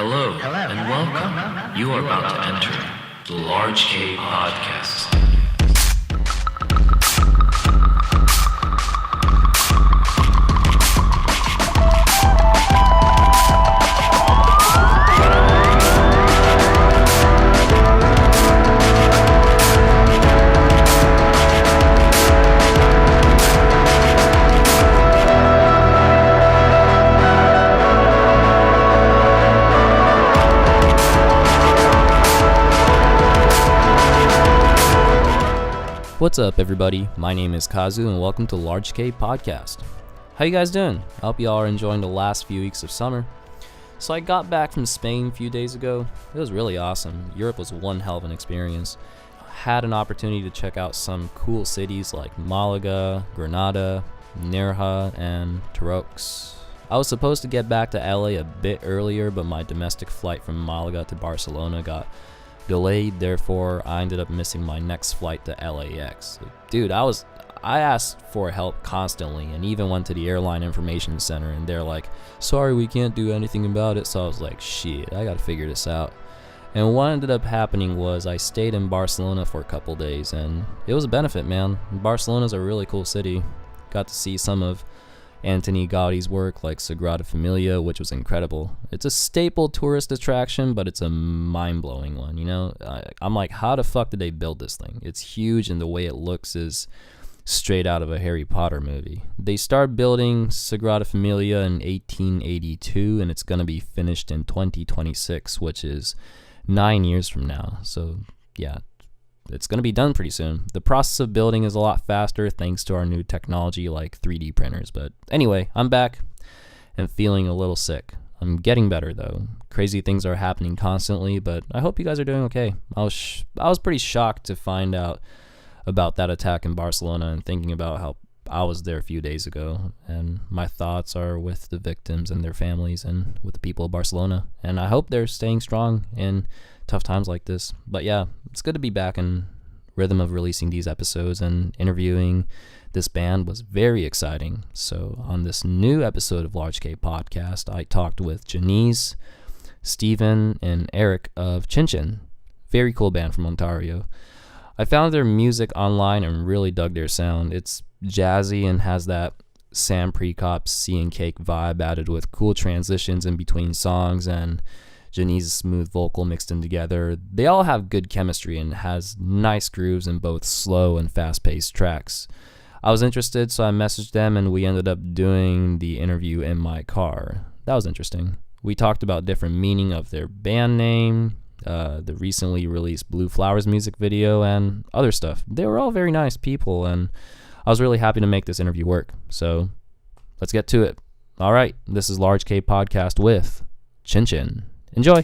Hello, and welcome. You are about to enter the Large K Podcast. What's up, everybody? My name is Kazu, and welcome to Large K Podcast. How you guys doing? I hope you all are enjoying the last few weeks of summer. So I got back from Spain a few days ago. It was really awesome. Europe was one hell of an experience. Had an opportunity to check out some cool cities like Malaga, Granada, Nerja, and Tarrox. I was supposed to get back to LA a bit earlier, but my domestic flight from Malaga to Barcelona got delayed, therefore I ended up missing my next flight to LAX. Dude, I asked for help constantly and even went to the airline information center and they're like, sorry, we can't do anything about it. So I was like, shit, I gotta figure this out. And what ended up happening was I stayed in Barcelona for a couple days and it was a benefit, man. Barcelona's a really cool city. Got to see some of Antoni Gaudi's work like Sagrada Familia, which was incredible. It's a staple tourist attraction, but it's a mind-blowing one, you know? I'm like, how the fuck did they build this thing? It's huge and the way it looks is straight out of a Harry Potter movie. They started building Sagrada Familia in 1882 and it's going to be finished in 2026, which is 9 years from now. So yeah, it's going to be done pretty soon. The process of building is a lot faster thanks to our new technology like 3D printers. But anyway, I'm back and feeling a little sick. I'm getting better though. Crazy things are happening constantly, but I hope you guys are doing okay. I was pretty shocked to find out about that attack in Barcelona and thinking about how I was there a few days ago. And my thoughts are with the victims and their families and with the people of Barcelona. And I hope they're staying strong in tough times like this. But yeah, it's good to be back in rhythm of releasing these episodes, and interviewing this band was very exciting. So on this new episode of Large K Podcast, I talked with Janize, Steven, and Eric of Xinxin. Very cool band from Ontario. I found their music online and really dug their sound. It's jazzy and has that Sam Prekop Sea and Cake vibe added with cool transitions in between songs and Janize's smooth vocal mixed in together. They all have good chemistry and has nice grooves in both slow and fast-paced tracks. I was interested, so I messaged them and we ended up doing the interview in my car. That was interesting. We talked about different meaning of their band name, the recently released Blue Flowers music video, and other stuff. They were all very nice people, and I was really happy to make this interview work. So let's get to it. All right, this is Large K Podcast with Chinchin. Enjoy!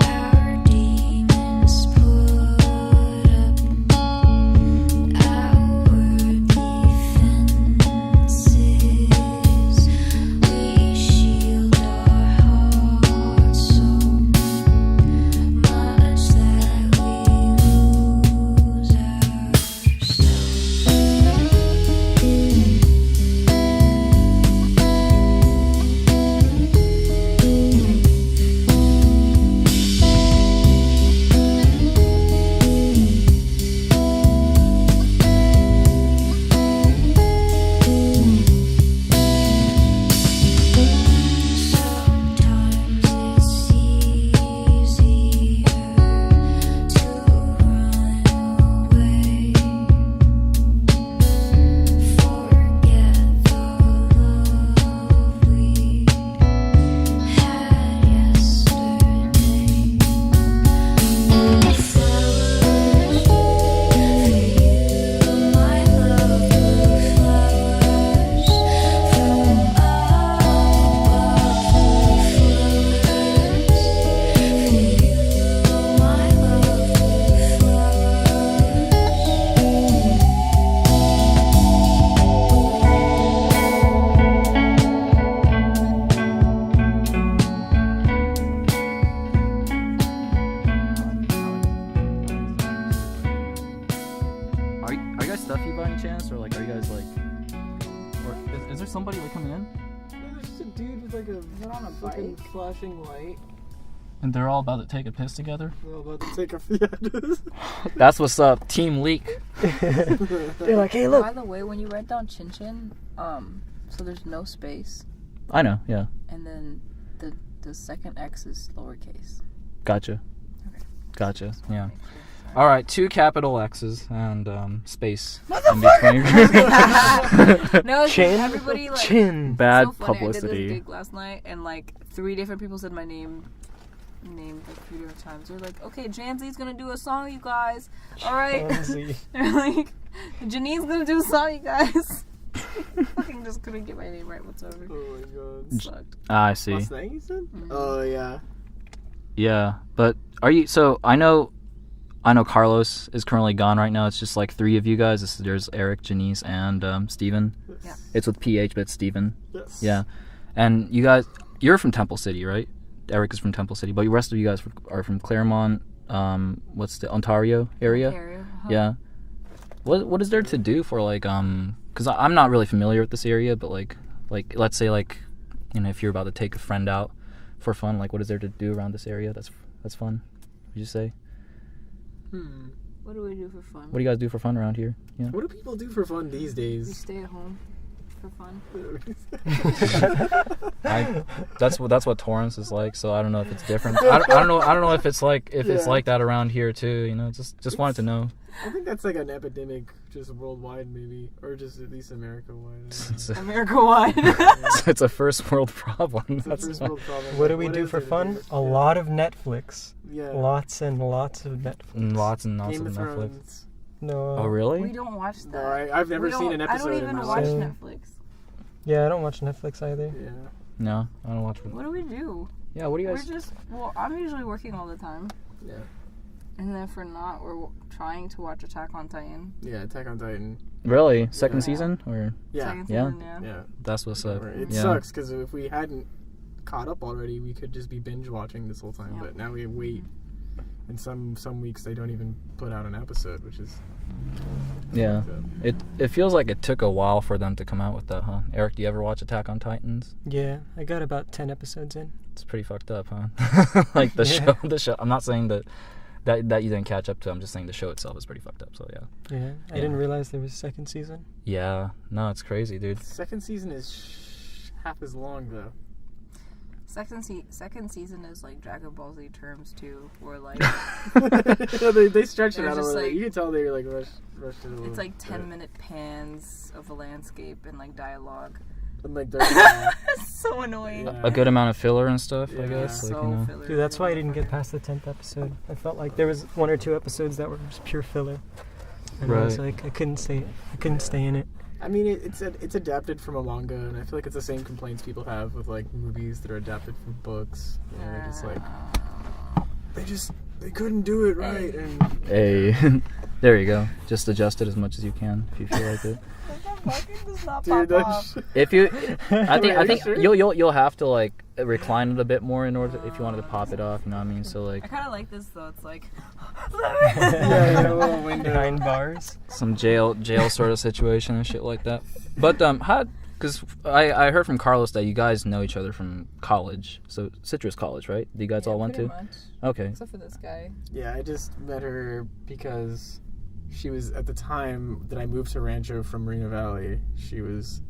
Our demons put up our you guys stuffy by any chance, or like are you guys like, or is there somebody like coming in? There's just a dude with like a fucking flashing light. And they're all about to take a piss together? They're all about to take a fiat. That's what's up, Team Leak. They're like, hey, look. By the way, when you write down Chinchin, so there's no space, I know, yeah. and then the second X is lowercase. Gotcha. Okay. Gotcha, yeah. Make sure. Alright, 2 capital X's and space in between. No, it's Chin. everybody like Chin. Bad so funny. I did publicity. this gig last night, and like 3 different people said my name like 3 different times. They're like, okay, Janize's gonna do a song, you guys. Alright. They're like, Janine's gonna do a song, you guys. Fucking just couldn't get my name right whatsoever. Oh my god. Sucked. I see. Last night you said? Mhm. Oh yeah. Yeah, but are you, so I know Carlos is currently gone right now. It's just like 3 of you guys. There's Eric, Janize, and Steven. Yeah. It's with PH, but it's Steven. Yes. Yeah. And you guys, you're from Temple City, right? Eric is from Temple City, but the rest of you guys are from Claremont, what's the Ontario area? Yeah. What is there to do for like because I'm not really familiar with this area, but like let's say like, you know, if you're about to take a friend out for fun, like what is there to do around this area that's fun? Would you say? What do we do for fun? What do you guys do for fun around here? Yeah. What do people do for fun these We days? stay at home for fun. That's what Torrance is like. So I don't know if it's different. I don't know if it's like it's like that around here too. You know, just wanted to know. I think that's like an epidemic, just worldwide maybe, or just at least America-wide. America-wide. It's a first world problem. It's a That's first why. world problem. What do we What do is for there to fun? do? A Yeah. lot of Netflix. Yeah. Lots and lots of Netflix. Lots and lots Game of of Netflix. Thrones. No. Oh really? We don't watch that. No, I've never We seen don't- an episode I don't in even my watch life. life. Netflix. Yeah, I don't watch Netflix either. Yeah. No, I don't watch. What do we do? Yeah, what do you We're guys? just, I'm usually working all the time. Yeah. And then if we're not, we're trying to watch Attack on Titan. Yeah, Attack on Titan. Really? Second Yeah. season or Yeah. Second Yeah? season, yeah. Yeah. that's what's up? It Yeah. sucks because if we hadn't caught up already, we could just be binge watching this whole time. Yeah. But now we wait, and some weeks they don't even put out an episode, which is Yeah. It feels like it took a while for them to come out with that, huh? Eric, do you ever watch Attack on Titans? Yeah, I got about 10 episodes in. It's pretty fucked up, huh? Like the Yeah. show. I'm not saying that you didn't catch up to. I'm just saying the show itself is pretty fucked up. So yeah. Yeah, I didn't realize there was a second season. Yeah. No, it's crazy, dude. second season is half as long though. Second season is like Dragon Ball Z terms too, where like they stretch it They're out a just little. like- You can tell they're like rushed it a little. it's like bit. 10-minute pans of a landscape and like dialogue. And like they're It's so annoying. yeah. A good amount of filler and stuff, I Yeah. guess. Like, So you know. filler. Dude, that's why I didn't get past the 10th episode. I felt like there was 1 or 2 episodes that were just pure filler. And I was Right. like, I couldn't stay in it. I mean, it's adapted from a manga, and I feel like it's the same complaints people have with like movies that are adapted from books. You know, they're just like they couldn't do it right, and Hey, there you go. Just adjust it as much as you can if you feel like it. does not dude, pop off. that's If you, I Wait, are you think sure? you'll have to like recline it a bit more in order if you wanted to pop it off. You know what I mean? So I like kind of like this though. It's like yeah, a little window. Behind bars. some jail sort of situation and shit like that. But how? Because I heard from Carlos that you guys know each other from college. So Citrus College, right? You guys all went to? Much, Okay. except for this guy. Yeah, I just met her because she was at the time that I moved to Rancho from Moreno Valley. She was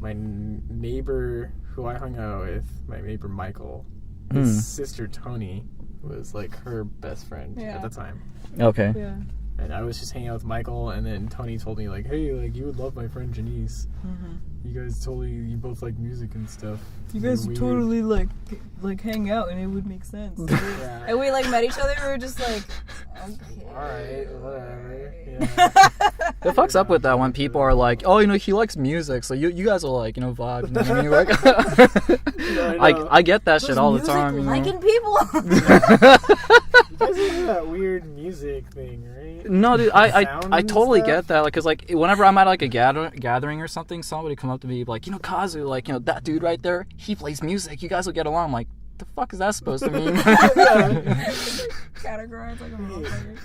my neighbor who I hung out with. My neighbor Michael. His sister Tony was like her best friend at the time. Okay. Yeah. And I was just hanging out with Michael, and then Tony told me like, "Hey, like you would love my friend Janize. You guys you both like music and stuff. You guys You're weird." totally like hang out and it would make sense. Yeah. And we like met each other. We were just like, okay. All right, whatever. Yeah. It fucks up with that when people are like, oh, you know, he likes music, so you guys will like, you know, vibe. You know what I mean? Like, I know. I get that shit all the Music time. You know? liking people. You guys do that weird music thing, right? No, dude, Sound I and totally stuff? get that. Like, cause like whenever I'm at like a gathering or something, somebody come up to me like, you know, Kazu, like, you know, that dude right there, he plays music. You guys will get along. I'm like, the fuck is that supposed to mean? Categorized like a motherfucker.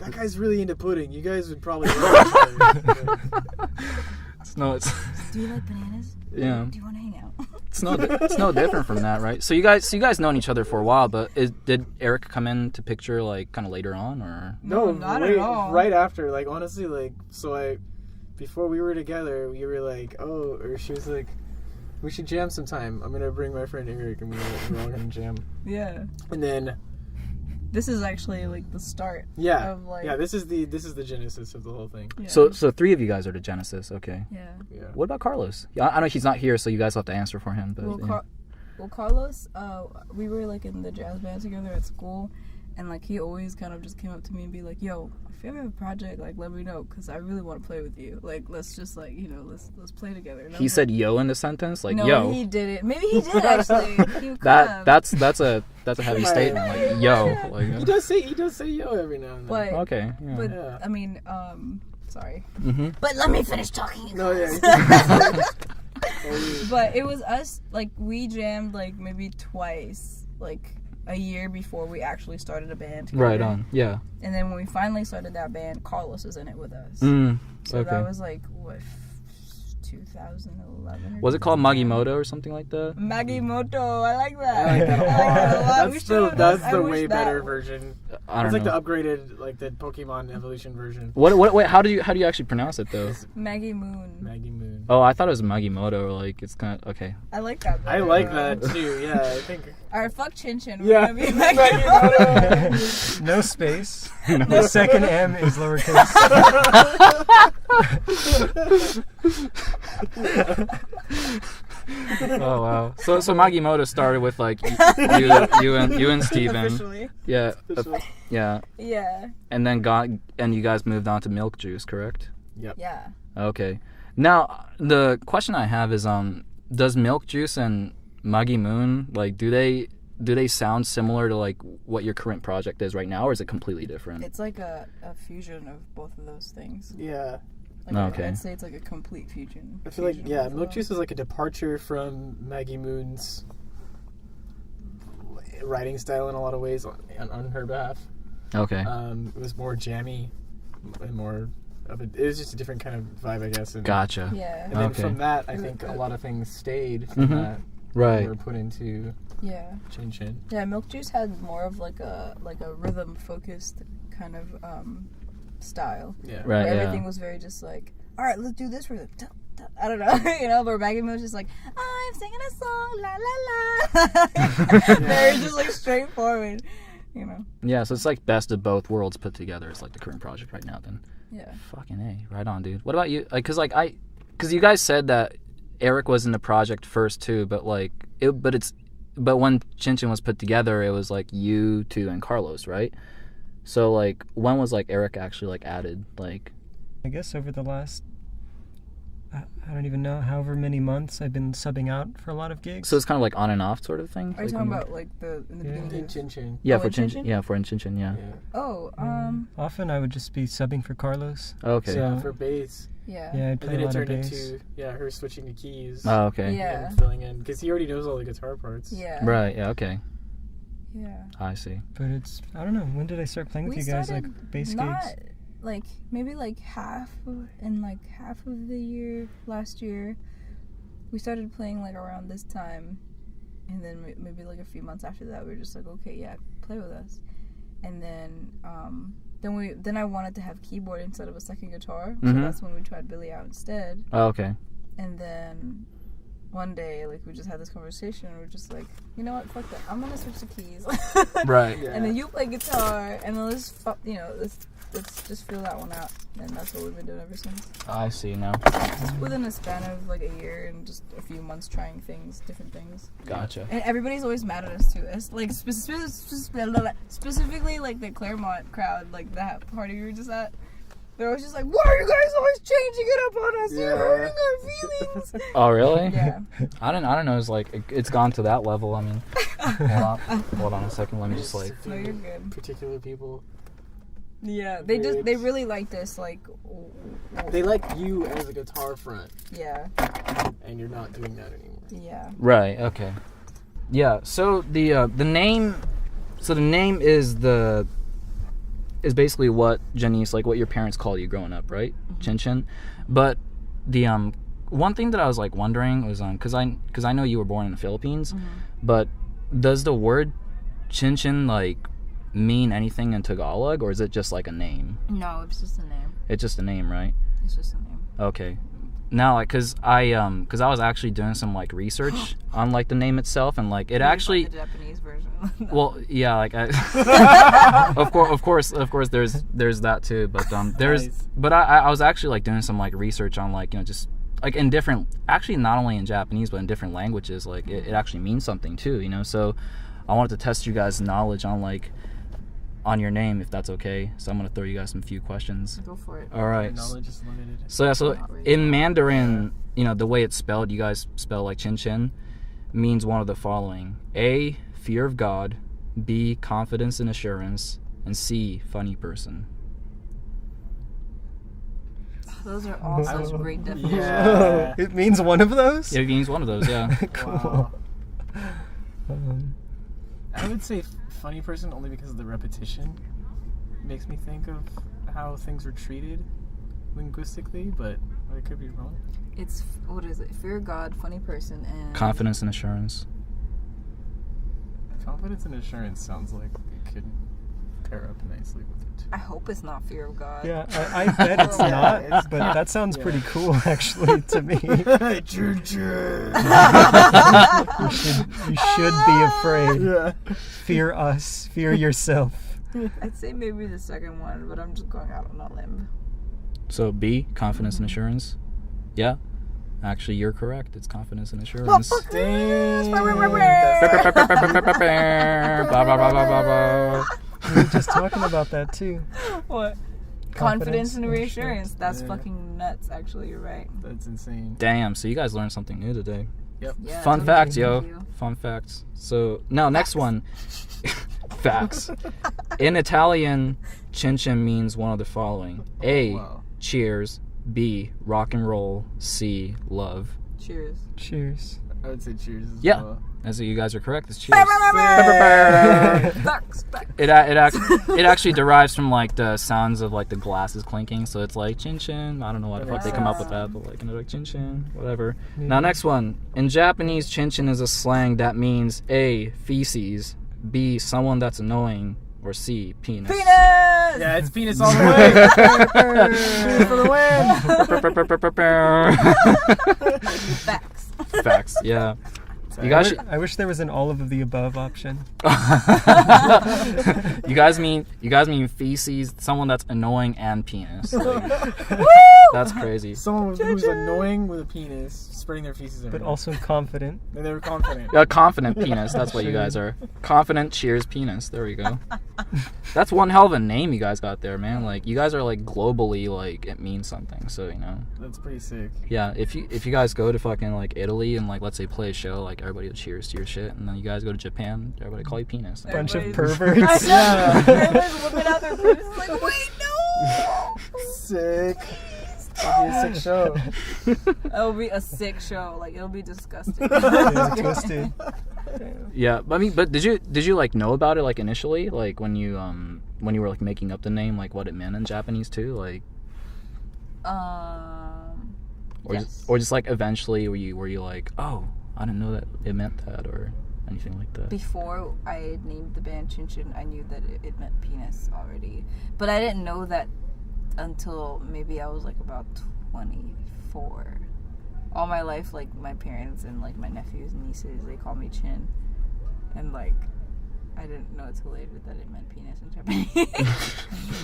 that guy's really into pudding. You guys would probably love each other. It's Do you like bananas? yeah. Do you want to hang out? It's no different from that, right? So you guys known each other for a while, but did Eric come into picture like kind of later on, or? No, not at all. Right after, like, honestly, like, before we were together, we were like, or she was like, we should jam sometime. I'm gonna bring my friend Eric, and we're all gonna jam. Yeah. And then, This is actually like the start. yeah, Of, like, this is the genesis of the whole thing. Yeah. So 3 of you guys are the Genesis, okay. Yeah. Yeah. What about Carlos? Yeah, I know he's not here, so you guys have to answer for him. But Well, Carlos, we were like in the jazz band together at school, and like he always kind of just came up to me and be like, "Yo, if you ever have a project, like let me know, cause I really want to play with you. Like let's just like let's play together." And I he was said "yo" in the sentence, like no, "yo." he didn't. Maybe he did actually. He could That's a heavy statement, like "yo." Like, He does say yo every now and then. But okay. Yeah. but Yeah. I mean, sorry. Mm-hmm. But let me finish talking. No, yeah. But it was us, like, we jammed, like, maybe twice, like, a year before we actually started a band together. Right on. Yeah. And then when we finally started that band, Carlos was in it with us. So Okay. that was, like, what, 2011? Was it called Magimoto or something like that? Magimoto, I like that. I like that a lot. We That's should've the, done- that's I the wish way that better was- version. I It's don't like know. the upgraded, like the Pokemon evolution version. What? How do you actually pronounce it though? Maggie Moon. Maggie Moon. Oh, I thought it was Magimoto. Like it's kind of okay. I like that. I better, like though. that too. Yeah, I think. Alright, fuck Chinchin. We're Yeah. gonna be Magimoto. No space. The second M is lowercase. Oh wow. So Magimoto started with like you and Steven. Officially. Yeah. Officially. Yeah. Yeah. And then you guys moved on to Milk Juice, correct? Yeah. Okay. Now the question I have is does Milk Juice and Muggy Moon like do they sound similar to like what your current project is right now, or is it completely different? It's like a fusion of both of those things. Yeah. Like, Okay. I'd say it's like a complete fusion. I feel like, fusion of yeah, both of Milk them. Juice is like a departure from Maggie Moon's writing style in a lot of ways on her behalf. Okay. It was more jammy and more of it was just a different kind of vibe, I guess. And, Gotcha. Yeah. and then Okay. from that, I think a lot of things stayed from that. Right. Were put into Yeah. Chinchin. Yeah, Milk Juice had more of like a rhythm focused kind of style. Yeah. Right. Where Yeah. everything was very just like, all right, let's do this rhythm. I don't know, but Maggie Moon was just like, I'm singing a song, la la la. Very just like straightforward, Yeah. So it's like best of both worlds put together. It's like the current project right now. Then. Yeah. Fucking A. Right on, dude. What about you? Like, cause you guys said that Eric was in the project first too, but like but when Chinchin was put together, it was like you two and Carlos, right? So like when was like Eric actually like added? Like I guess over the last, I don't even know, however many months I've been subbing out for a lot of gigs. so it's kind of like on and off sort of thing. Are you Like, talking when- about like in the Yeah. beginning? In Chinchin. Yeah, Oh, for in Chinchin. Chinchin? Yeah, for in Chinchin. Yeah. Yeah. Oh, Often I would just be subbing for Carlos. Okay. So- For bass. yeah. Yeah, I'd And play then a it lot of turned bass. into, her switching to keys. Oh, okay. Yeah. And filling in. Because he already knows all the guitar parts. Yeah. Right. Yeah. Okay. Yeah. I see. But it's, I don't know, when did I start playing with We you guys, like started bass not gigs? like maybe like half of the year last year. We started playing like around this time, and then maybe like a few months after that, we were just like, okay, yeah, play with us. And then then I wanted to have keyboard instead of a second guitar, so Mhm. that's when we tried Billy out instead. Oh, okay. And then one day, like, we just had this conversation, and we're just like, you know what, fuck that, I'm gonna switch to keys. Right. Yeah. And then you play guitar, and then let's just feel that one out. And that's what we've been doing ever since. I see now. Within a span of like a year and just a few months trying different things. Gotcha. And everybody's always mad at us too. It's like specifically like the Claremont crowd, like that party we were just at. They're always just like, why are you guys always changing it up on us? You're Yeah. hurting our feelings. Oh, really? Yeah. I don't know. It's like it's gone to that level. I mean, hold on a second. Let me just like. No, you're good. Particular people. Yeah, they really like this, like. They like you as a guitar front, Yeah. and you're not doing that anymore. Yeah. Right. Okay. Yeah. So the name, is basically what Janice, like what your parents called you growing up, right? Chinchin. But the one thing that I was like wondering was because I know you were born in the Philippines, but does the word Chinchin like mean anything in Tagalog, or is it just like a name? No, it's just a name. It's just a name, right? It's just a name. Okay. Now, like, cause I was actually doing some like research on like the name itself, and like it actually. The Japanese version. Well, yeah, like of course, there's that too, but there's, Nice. but I was actually like doing some like research on like just like in different, actually not only in Japanese but in different languages, like it actually means something too, so I wanted to test you guys' knowledge on like on your name, if that's okay. So I'm gonna throw you guys some few questions. Go for it. All right. Knowledge is limited. So in Mandarin, the way it's spelled, you guys spell like Chinchin, means one of the following: A, fear of God; B, confidence and assurance; and C, funny person. Those are all such great definitions. Yeah. It means one of those? It means one of those, yeah. Cool. Wow. I would say funny person only because of the repetition. It makes me think of how things are treated linguistically, but I could be wrong. It's, what is it? Fear of God, funny person, and... Confidence and assurance. Confidence and assurance sounds like it could pair up nicely with it. I hope it's not fear of God. Yeah, I bet it's Yeah, not, it's but not. that sounds Yeah. pretty cool, actually, to me. Choo choo. You should be afraid. Yeah. Fear us. Fear yourself. I'd say maybe the second one, but I'm just going out on a limb. So B, confidence and assurance. Yeah. Actually, you're correct. It's confidence and assurance. Dang. Blah, blah, blah, blah, blah, blah. We were just talking about that, too. What? Confidence and reassurance. That's fucking nuts, actually. You're right. That's insane. Damn, so you guys learned something new today. Yep. Yeah, Fun totally. facts, yo. Thank you. Fun facts. So, now, next one. Facts. In Italian, Chinchin means one of the following: A, Wow. cheers; B, rock and roll; C, love. Cheers. Cheers. I would say cheers as Yeah. well. As you guys are correct, it's cheers. Facts. It actually derives from like the sounds of like the glasses clinking, so it's like chin chin. I don't know why the fuck they come up with that, but like like chin chin, whatever. Now next one. In Japanese, chin chin is a slang that means A, feces; B, someone that's annoying; or C, penis. Penis! Yeah, it's penis all the way. Penis for the win. Facts. Facts. Yeah. You guys should, I wish there was an all of the above option. you guys mean feces, someone that's annoying, and penis. Like, that's crazy. Someone who's annoying with a penis, spreading their feces But everywhere. also confident. And they were confident. A confident penis. That's what you guys are. Confident cheers penis. There we go. That's one hell of a name you guys got there, man. Like you guys are like globally like it means something. So That's pretty sick. yeah. If you guys go to fucking like Italy and like let's say play a show, like everybody will cheers to your shit, and then you guys go to Japan, everybody call you penis. Bunch of Everybody's- perverts. Yeah. Everybody's whipping out their penises like, wait, no! Sick. That'll be a sick show. It'll be a sick show. Like, it'll be disgusting. Yeah, twisted. Yeah, but did you like know about it like initially, like when you were like making up the name, like what it meant in Japanese too, like or yes. just like eventually were you like, oh, I didn't know that it meant that or anything like that. Before I named the band Chinchin, I knew that it meant penis already. But I didn't know that until maybe I was like about 24. All my life, like my parents and like my nephews and nieces, they call me Chin. And like, I didn't know until later that it meant penis in Japanese.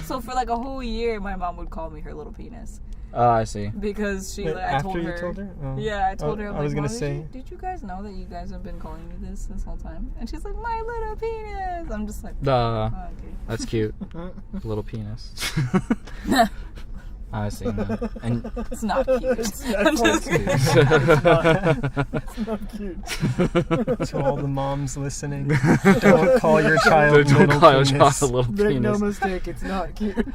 So for like a whole year, my mom would call me her little penis. Oh, I see. Because she, Wait, like, I after told you her. told her? Oh. Yeah, I told her. I Like, was gonna Mom, say. did you guys know that you guys have been calling me this whole time? And she's like, my little penis. I'm just like, oh, okay. That's cute. Little penis. I see. No. And It's not cute. I'm That's just cute. kidding. It's not cute. To all the moms listening, don't call your child don't little call your penis. child a little Make no penis. mistake, it's not cute.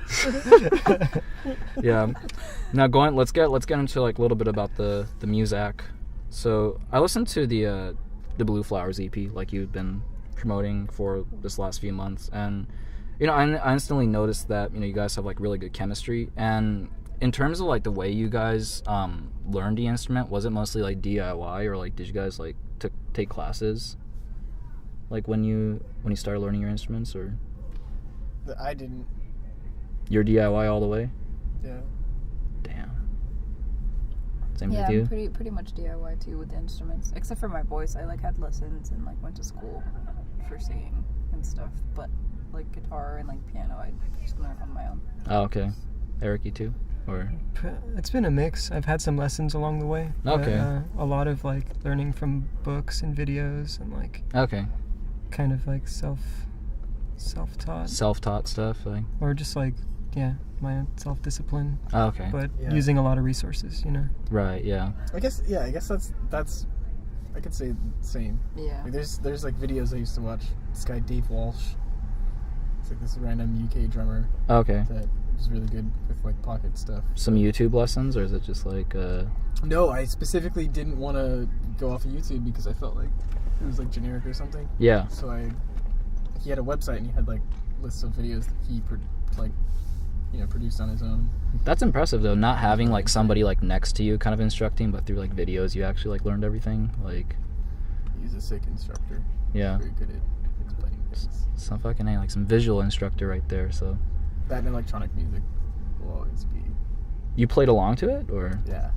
Yeah. Now let's get into like a little bit about the music. So I listened to the Blue Flowers EP like you've been promoting for this last few months, and you know, I instantly noticed that, you know, you guys have like really good chemistry. And in terms of like the way you guys learned the instrument, was it mostly like DIY, or like did you guys like take classes like when you started learning your instruments? Or I didn't. You're DIY all the way? Yeah. Damn. Same Yeah, with you? I'm pretty much DIY too with the instruments, except for my voice. I like had lessons and like went to school for singing and stuff, but like guitar and like piano, I just learned on my own. Oh, okay. Eric, you too? Or It's been a mix. I've had some lessons along the way. Okay. But, a lot of like learning from books and videos and like okay. kind of like self-taught. Self-taught stuff, like. Or just like, yeah, my own self-discipline. Oh, okay. But Yeah. using a lot of resources, you know. Right, yeah. I guess that's I could say the same. Yeah. Like there's like videos I used to watch. This guy Dave Walsh. It's like this random UK drummer Okay. that was really good with like pocket stuff. Some YouTube lessons, or is it just like No, I specifically didn't want to go off of YouTube because I felt like it was like generic or something. yeah. So he had a website and he had like lists of videos that he produced on his own. That's impressive though, not having like somebody like next to you kind of instructing, but through like videos you actually like learned everything. Like, He's a sick instructor. yeah. Very good at explaining things. Some fucking like some visual instructor right there. So That and electronic music will always be. you played along to it, or Yeah.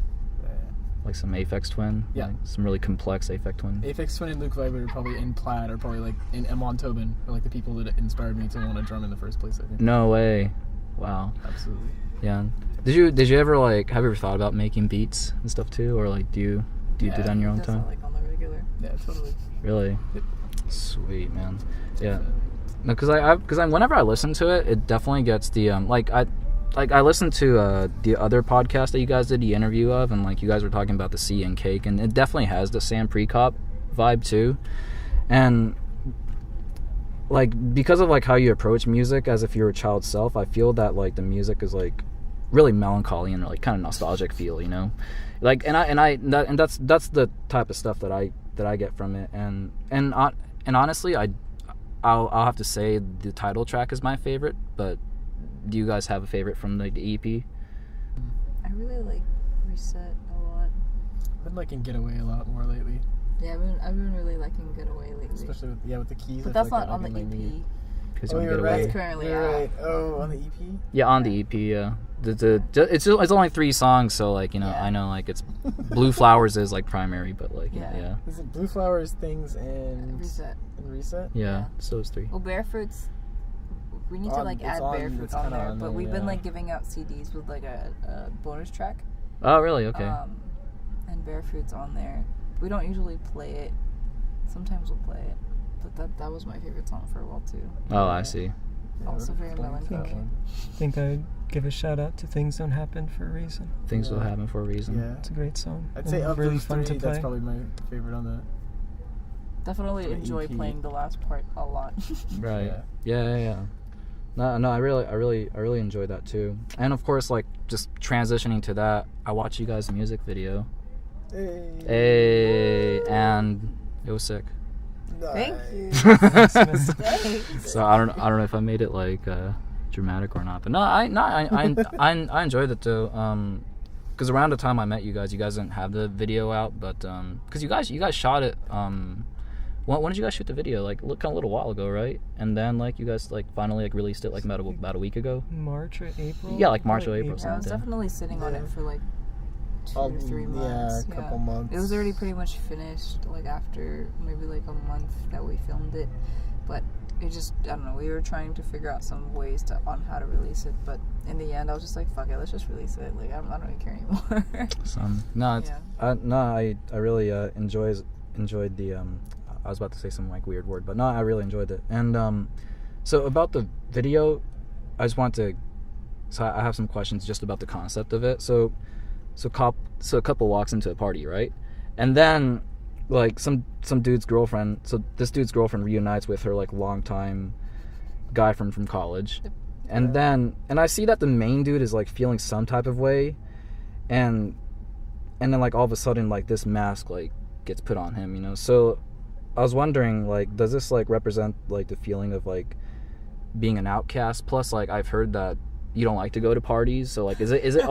like some Aphex Twin? Yeah. Like, some really complex Aphex Twin. Aphex Twin and Luke Viber are probably in Plaid, or probably like in Emon Tobin, are like the people that inspired me to want to drum in the first place, I think. No way. Wow. Absolutely. Yeah. Did you ever like have you ever thought about making beats and stuff too, or like do you do that on your own That's time? not like on the regular. Yeah, totally. Really? Yep. Sweet, man. Yeah. Definitely. No, because whenever I listen to it, it definitely gets the I listened to the other podcast that you guys did the interview of, and like you guys were talking about the sea and cake, and it definitely has the Sam Prekop vibe too, and like because of like how you approach music as if you're a child self, I feel that like the music is like really melancholy and like kind of nostalgic feel, you know, like and that's the type of stuff that I get from it, and honestly I'll have to say the title track is my favorite, but do you guys have a favorite from like the EP? I really like Reset a lot. I've been liking Getaway a lot more lately, Yeah, I've been really liking Getaway lately. especially with the keys. But I that's feel not like on the that might be- EP. Cause Oh, you wanna you're get away. right. That's currently You're out. right. Oh, on the EP. Yeah, on the EP. Yeah, it's only 3 songs, so like, you know, Yeah. I know like it's Blue Flowers is like primary, but like yeah. Is it Blue Flowers, Things, and Reset. Reset? Yeah, so it's 3. Well, Barefruit's. We need to like It's add on- Barefoot it's on kinda there, on but there, we've been yeah. like giving out CDs with like a bonus track. Oh really? Okay. And Barefoot's on there. We don't usually play it. Sometimes we'll play it, but that was my favorite song for a while too. Oh, I see. Yeah, Also we're very playing that melancholy. one. I think I'd give a shout out to Things Don't Happen for a Reason. Things will Yeah. happen for a reason. Yeah. It's a great song. I'd say and of really those fun 3, to play. that's probably my favorite on the. Definitely For the enjoy EP. playing the last part a lot. Right. Yeah. Yeah. No, I really enjoyed that too. And of course, like just transitioning to that, I watched you guys' music video. Hey, and it was sick. Thank you. Nice. Thanks. So I don't know if I made it like dramatic or not, but no, I enjoyed it too. Because around the time I met you guys didn't have the video out, but because you guys shot it. When did you guys shoot the video? Like kind of a little while ago, right? And then like you guys like finally like released it like about a week ago. March or April? Yeah, like March or April. I was something. definitely sitting on it for like 2 or 3 months. Yeah, a couple months. It was already pretty much finished, like after maybe like a month that we filmed it, but it just, I don't know, we were trying to figure out some ways on how to release it, but in the end I was just like, fuck it, let's just release it. Like I don't even care anymore. No, it's, Yeah. I really enjoyed the I was about to say some like weird word, but no, I really enjoyed it. And so about the video, I just want to. So I have some questions just about the concept of it. So a couple walks into a party, right? And then like some dude's girlfriend. So this dude's girlfriend reunites with her like longtime guy from college, and then I see that the main dude is like feeling some type of way, and then like all of a sudden like this mask like gets put on him, you know. So I was wondering, like, does this like represent like the feeling of like being an outcast. Plus, like, I've heard that you don't like to go to parties. So, like, is it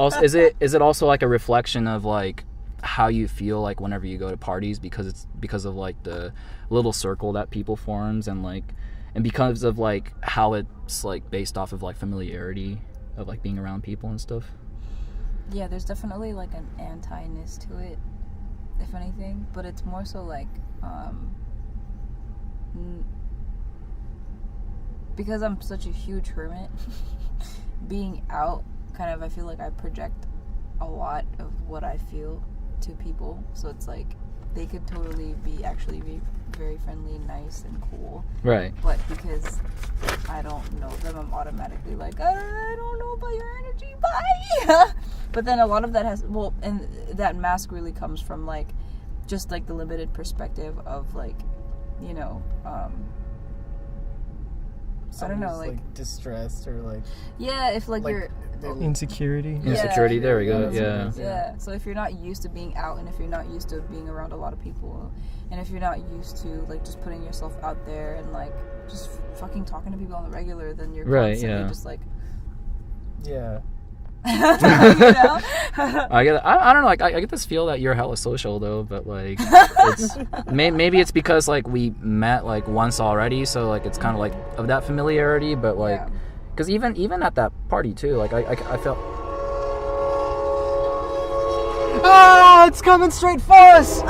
also like a reflection of like how you feel like whenever you go to parties, because of like the little circle that people forms, and because of like how it's like based off of like familiarity of like being around people and stuff? Yeah, there's definitely like an anti-ness to it, if anything, but it's more so like because I'm such a huge hermit, being out kind of, I feel like I project a lot of what I feel to people, so it's like they could totally be very friendly, nice, and cool, Right. but because I don't know them, I'm automatically like, I don't know about your energy, bye. But then a lot of that and that mask really comes from like just like the limited perspective of like, you know, I don't know, like distressed or like if like you're Insecurity. Insecurity, there we go. yeah. So if you're not used to being out, and if you're not used to being around a lot of people, and if you're not used to like just putting yourself out there and like just fucking talking to people on the regular, then you're constantly just like you know? I get it. I don't know, like I get this feel that you're hella social though, but like it's maybe it's because like we met like once already, so like it's kind of like of that familiarity, but like because even at that party too, like I felt It's coming straight for us!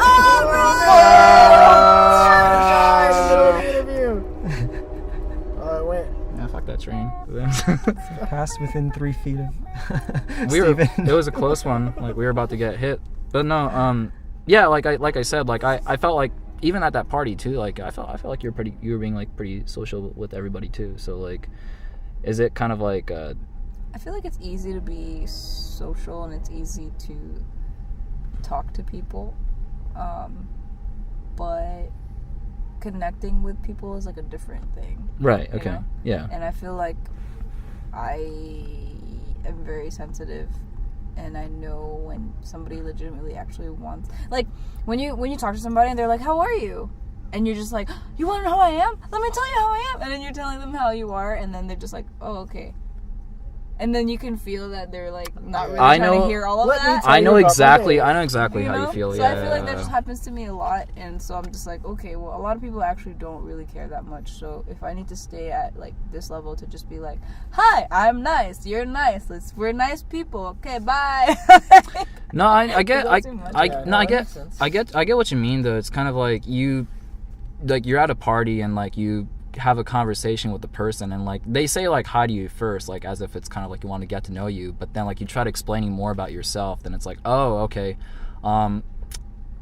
fuck that train. Passed within 3 feet of it was a close one. Like we were about to get hit, but no. Yeah, like I said, like I felt like even at that party too. Like I felt like you were being like pretty social with everybody too. So like, is it kind of like? I feel like it's easy to be social and it's easy to talk to people, but connecting with people is like a different thing. Right. Okay. You know? Yeah. And I feel like I am very sensitive, and I know when somebody legitimately actually wants, like when you talk to somebody and they're like, "How are you?" and you're just like, "You want to know how I am? Let me tell you how I am." And then you're telling them how you are, and then they're just like, "Oh, okay." And then you can feel that they're like not really trying to hear all of that. I know exactly how you feel. So I feel like that just happens to me a lot, and so I'm just like, okay, well, a lot of people actually don't really care that much. So if I need to stay at like this level to just be like, "Hi, I'm nice. You're nice. We're nice people. Okay, bye." No, I get what you mean though. It's kind of like you're at a party and like you have a conversation with the person, and like they say like hi to you first, like as if it's kind of like you want to get to know you, but then like you try to explaining more about yourself, then it's like, oh, okay, I'm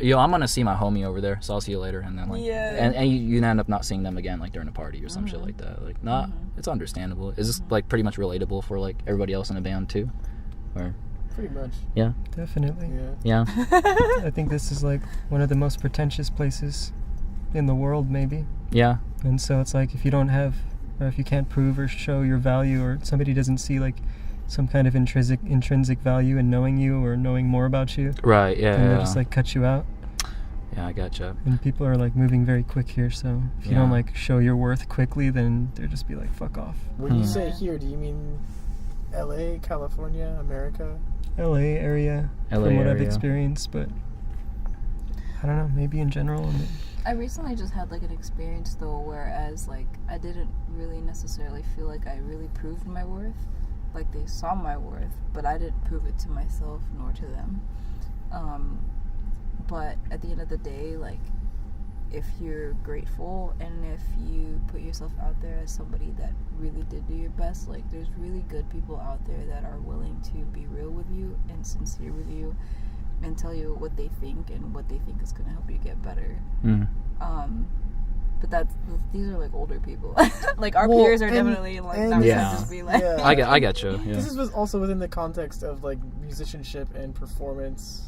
gonna see my homie over there, so I'll see you later, and then like and you end up not seeing them again like during a party or some shit like that. Like it's understandable. Is this like pretty much relatable for like everybody else in a band too, or pretty much? Yeah, definitely. Yeah. I think this is like one of the most pretentious places in the world, maybe. Yeah. And so it's like if you don't have, or if you can't prove or show your value, or somebody doesn't see like some kind of intrinsic value in knowing you or knowing more about you, right? Yeah. And they'll just like cut you out. Yeah, I gotcha. And people are like moving very quick here, so if you don't like show your worth quickly, then they'll just be like, fuck off. When you say here, do you mean LA, California, America? LA area, from what I've experienced, but I don't know, maybe in general. I recently just had like an experience though, whereas like I didn't really necessarily feel like I really proved my worth. Like they saw my worth, but I didn't prove it to myself nor to them. But at the end of the day, like if you're grateful and if you put yourself out there as somebody that really did do your best, like there's really good people out there that are willing to be real with you and sincere with you and tell you what they think and what they think is going to help you get better. But these are like older people. Like our peers are definitely like not gonna just be like. Yeah. I get you. Yeah. This was also within the context of like musicianship and performance.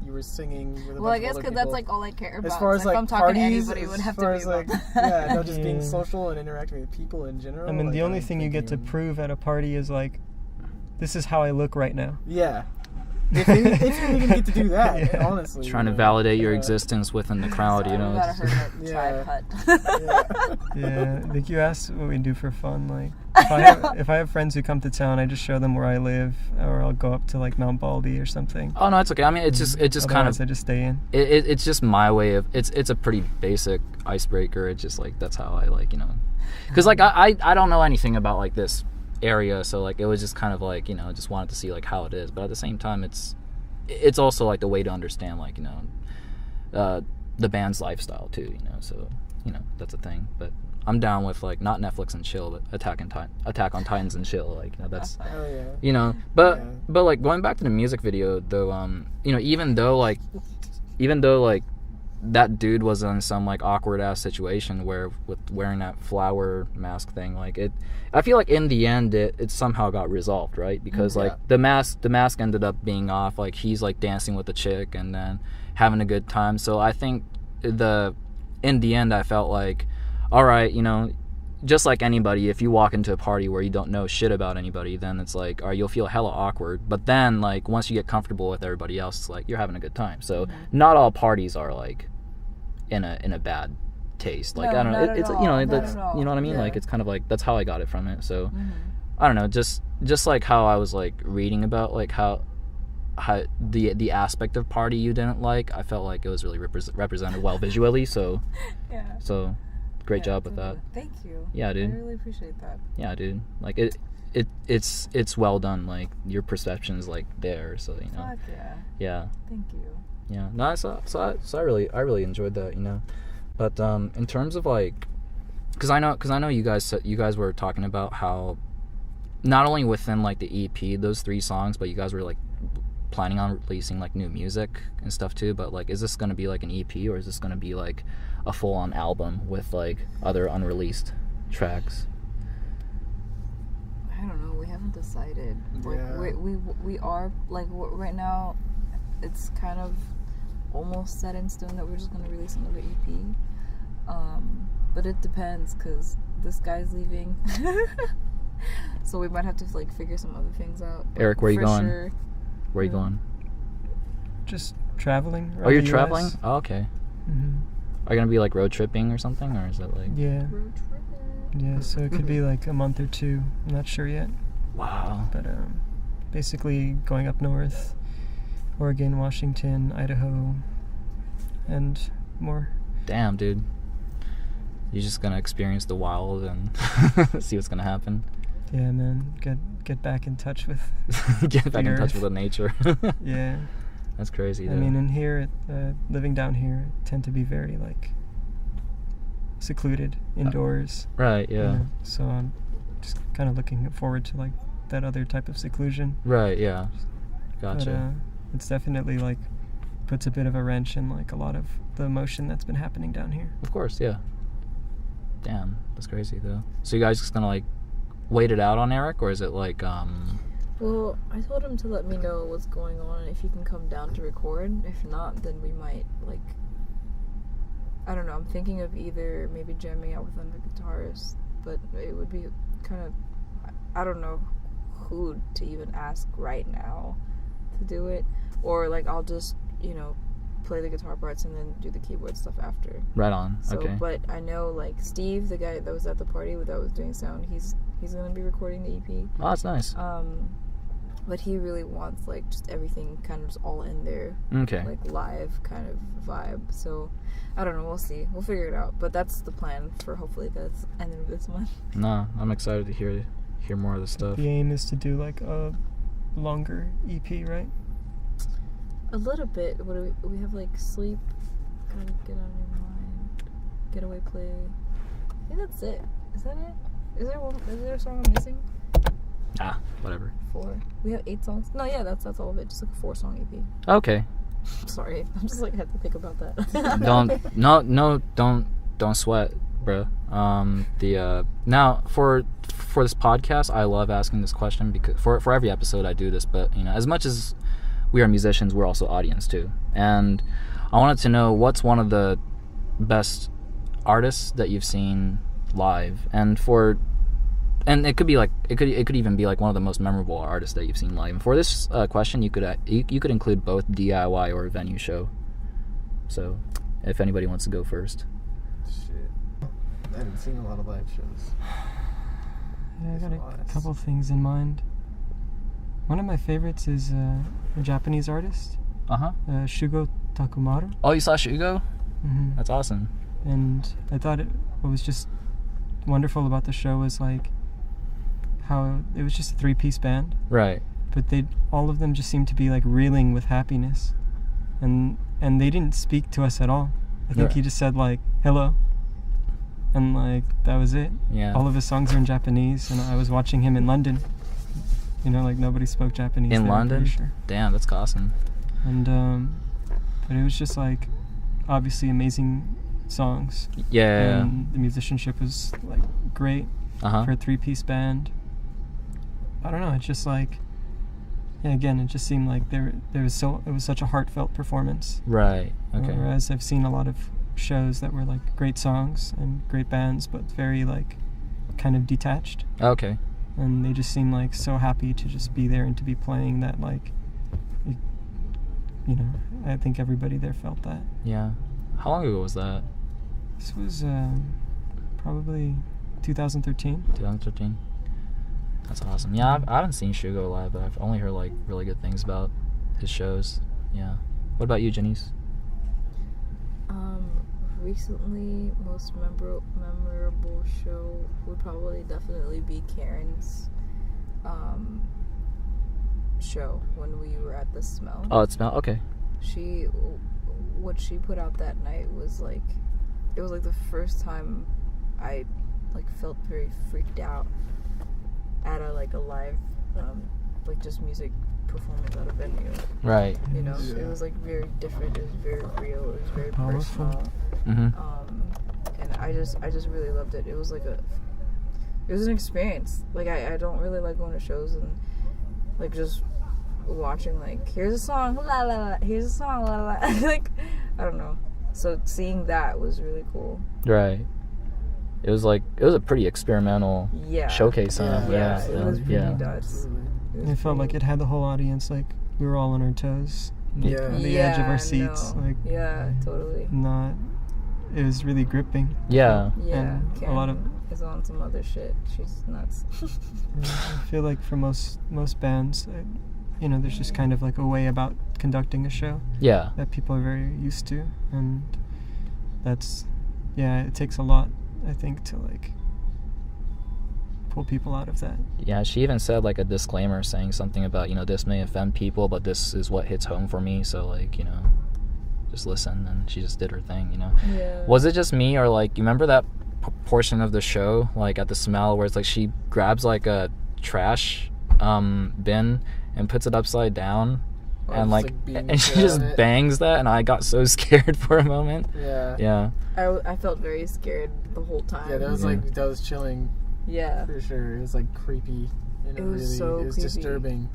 You were singing with a bunch I guess because that's like all I care about. As far as like, like if I'm talking parties, to anybody, it would have as far to as be like about just being social and interacting with people in general. I mean, like, the only thing you get to prove at a party is like, this is how I look right now. Yeah. if you even get to do that, honestly. Trying to validate your existence within the crowd, you know. We gotta hurt that tribe hut. Yeah, like you asked what we do for fun. Like, if I have friends who come to town, I just show them where I live, or I'll go up to like Mount Baldy or something. Oh no, it's okay. I mean, it's just kind of. I just stay in. It's just my way of. It's a pretty basic icebreaker. It's just like that's how I like, you know. Because like I don't know anything about like this area, so like it was just kind of like, you know, just wanted to see like how it is, but at the same time it's also like the way to understand like, you know, the band's lifestyle too, you know, so you know that's a thing. But I'm down with like not Netflix and chill, but Attack on Titans and chill, like, you know, that's you know, but like going back to the music video though, you know, even though like that dude was in some like awkward ass situation where with wearing that flower mask thing, like I feel like in the end it somehow got resolved, right? Because like the mask ended up being off, like he's like dancing with the chick and then having a good time. So I think in the end I felt like, all right, you know, just like anybody, if you walk into a party where you don't know shit about anybody, then it's like, all right, you'll feel hella awkward. But then like once you get comfortable with everybody else, it's like you're having a good time. So not all parties are like in a bad taste. Like, no, I don't know, it's you know, that's, you know what I mean? Like it's kind of like that's how I got it from it. So I don't know, just like how I was like reading about like how the aspect of party you didn't like, I felt like it was really represented well visually. So so great job with that. Thank you. Yeah, dude. I really appreciate that. Yeah, dude. Like it's well done. Like your perception's like there. So you know. Fuck yeah. Yeah. Thank you. Yeah. No. So I really enjoyed that. You know. But in terms of like, because I know you guys were talking about how not only within like the EP, those 3 songs, but you guys were like planning on releasing like new music and stuff too. But like, is this gonna be like an EP or is this gonna be like a full-on album with like other unreleased tracks? I don't know. We haven't decided. Like we are like right now. It's kind of almost set in stone that we're just gonna release another EP. But it depends because this guy's leaving, so we might have to like figure some other things out. Eric, where are you going? Sure, where are you going? Just traveling. Oh, you're traveling? Oh, okay. Mm-hmm. Are you gonna be like road tripping or something, or is it like? Yeah. road tripping. Yeah. So it could be like a month or 2. I'm not sure yet. Wow. But basically going up north, Oregon, Washington, Idaho, and more. Damn, dude. You're just gonna experience the wild and see what's gonna happen. Yeah, man. Get back in touch with. Get back in touch earth. with nature. Yeah. That's crazy. I mean, in here, living down here, tend to be very like secluded indoors. Right. Yeah. You know? So I'm just kind of looking forward to like that other type of seclusion. Right. Yeah. Gotcha. But, it's definitely like puts a bit of a wrench in like a lot of the emotion that's been happening down here. Of course. Yeah. Damn. That's crazy though. So you guys just gonna like wait it out on Eric, or is it like Well, I told him to let me know what's going on if he can come down to record. If not, then we might, like, I don't know, I'm thinking of either maybe jamming out with another guitarist, but it would be kind of, I don't know who to even ask right now to do it. Or, like, I'll just, you know, play the guitar parts and then do the keyboard stuff after. right on? So, Okay. but I know, like, Steve, the guy that was at the party that was doing sound, he's going to be recording the EP. Oh, that's nice. But he really wants like just everything kind of just all in there, Okay. like live kind of vibe. So I don't know, we'll see, we'll figure it out. But that's the plan for hopefully that's end of this month. No, I'm excited to hear more of this stuff. The aim is to do like a longer EP, right? A little bit. What do we have? Like sleep, kind of get on your mind, getaway play. I think that's it. Is that it? Is there a song I'm missing? Ah, whatever. 4. We have 8 songs. No, yeah, that's all of it. Just like a 4-song EP. Okay. Sorry, I'm just like had to think about that. Don't sweat, bro. Now for this podcast, I love asking this question because for every episode I do this, but you know, as much as we are musicians, we're also audience too. And I wanted to know what's one of the best artists that you've seen live, and for and it could be like it could even be like one of the most memorable artists that you've seen live. And for this question, you could include both DIY or a venue show. So, if anybody wants to go first. Shit. I haven't seen a lot of live shows. Yeah, I got a couple things in mind. One of my favorites is a Japanese artist, Shugo Takumaru. Oh, you saw Shugo? Mm-hmm. That's awesome. And I thought what was just wonderful about the show was like how it was just a 3-piece band, Right. but all of them just seemed to be like reeling with happiness, and they didn't speak to us at all. I think Right. he just said like hello, and like that was it. Yeah. All of his songs are in Japanese, and I was watching him in London. You know, like nobody spoke Japanese In there, I'm London? pretty sure. Damn, that's awesome. And but it was just like obviously amazing songs. Yeah. And the musicianship was like great for a 3-piece band. I don't know, it's just like again, it just seemed like it was such a heartfelt performance. Right. Okay. Whereas I've seen a lot of shows that were like great songs and great bands, but very like kind of detached. Okay. And they just seem like so happy to just be there and to be playing that, like, you know, I think everybody there felt that. Yeah. How long ago was that? This was probably 2013. 2013. That's awesome. Yeah, I haven't seen Shugo live, but I've only heard like really good things about his shows. Yeah. What about you, Janice? Recently, most memorable show would probably definitely be Karen's show when we were at the Smell. Oh, it's Smell. Okay. What she put out that night was like, it was like the first time I like felt very freaked out at a live like just music performance at a venue. Right. You know, Yeah. it was like very different. It was very real. It was very Powerful. personal. Mm-hmm. And I just really loved it. It was like it was an experience. Like I don't really like going to shows and like just watching like here's a song la la la, here's a song la la la. Like I don't know. So seeing that was really cool. Right. It was a pretty experimental showcase. Yeah. Yeah, it was really Yeah. nuts. It felt like it had the whole audience, like, we were all on our toes. Yeah. On the edge of our seats. No. Like, Yeah, totally. it was really gripping. Yeah. Yeah, And Karen a lot of is on some other shit. She's nuts. I feel like for most bands, you know, there's just kind of like a way about conducting a show Yeah. that people are very used to, and that's, it takes a lot, I think, to like pull people out of that. Yeah, she even said like a disclaimer saying something about, you know, this may offend people, but this is what hits home for me, so like, you know, just listen. And she just did her thing, you know. Yeah. Was it just me, or like, you remember that portion of the show, like at the Smell, where it's like she grabs like a trash bin and puts it upside down, and like and she just bangs that, and I got so scared for a moment. Yeah. I felt very scared the whole time. Yeah, that was chilling. Yeah. For sure. It was like creepy. And It was so it was creepy. disturbing.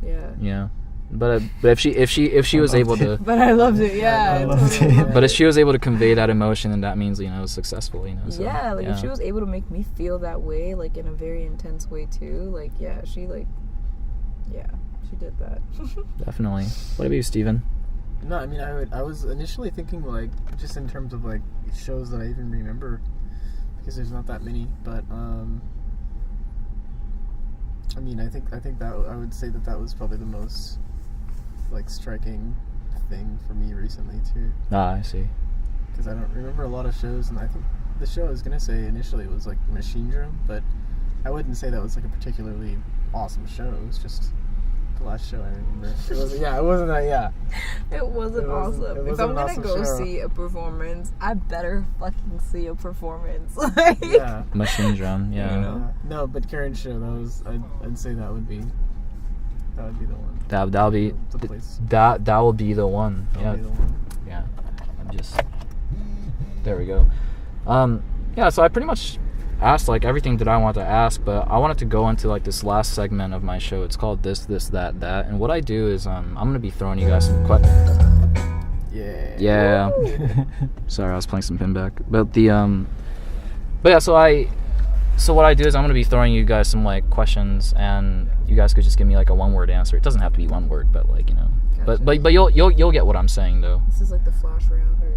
Yeah. Yeah. But if she was able to, But I loved it. Yeah. I loved totally it. loved but if she was able to convey that emotion, then that means, you know, it was successful, you know. So, yeah, like if she was able to make me feel that way, like in a very intense way too, like she did that. Definitely. What about you, Steven? No, I mean, I was initially thinking like just in terms of like shows that I even remember, because there's not that many. But I mean, I think that I would say that was probably the most like striking thing for me recently too. Ah, I see. Because I don't remember a lot of shows, and I think the show I was gonna say initially was like Machine Drum, but I wouldn't say that was like a particularly awesome show. It was just the last show I remember. It wasn't. Yeah, it wasn't that. Yeah. It wasn't awesome. It If wasn't I'm an gonna awesome go show. see a performance, I better fucking see a performance. Like, Yeah. Machine Drum, yeah. You know? No, but Karen's show, I'd say that would be the one. That'll be The place. that will be the one. That'll Yeah. be the one. Yeah. I'm just there we go. Yeah, so I pretty much asked like everything that I wanted to ask, but I wanted to go into like this last segment of my show. It's called this, that. And what I do is I'm gonna be throwing you guys some questions. Yeah. Yeah. Sorry, I was playing some pinback. But yeah, so So what I do is I'm gonna be throwing you guys some like questions, and you guys could just give me like a one-word answer. It doesn't have to be one word, but like, you know. Gotcha. But you'll get what I'm saying though. This is like the flash round, or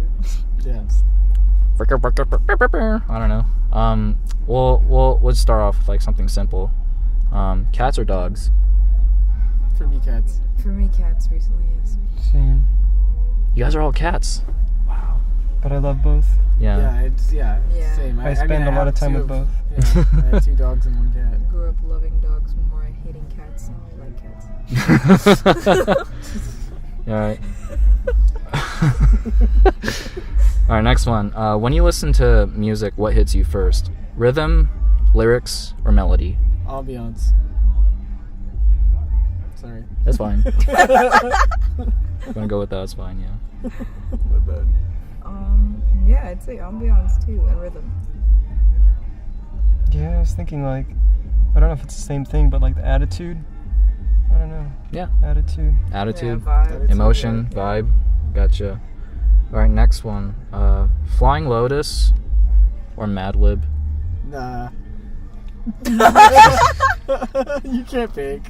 Yeah. I don't know. We'll start off with like something simple. Cats or dogs? For me, cats. for me, cats recently, yes. Same. You guys are all cats. Wow. But I love both. Yeah. Yeah, Yeah. same. I spend a lot of time with both. Yeah, I have 2 dogs and 1 cat. I grew up loving dogs more, hating cats, and I like cats. All right. All right, next one. When you listen to music, what hits you first? Rhythm, lyrics, or melody? Ambiance. Sorry. That's fine. I'm gonna go with that. That's fine. Yeah. My bad. Yeah, I'd say ambiance too, and rhythm. Yeah, I was thinking like, I don't know if it's the same thing, but like the attitude. I don't know. Yeah. Attitude. Attitude, Yeah, vibe. emotion, vibe. Gotcha. All right, next one. Flying Lotus or Mad Lib? Nah. You can't pick.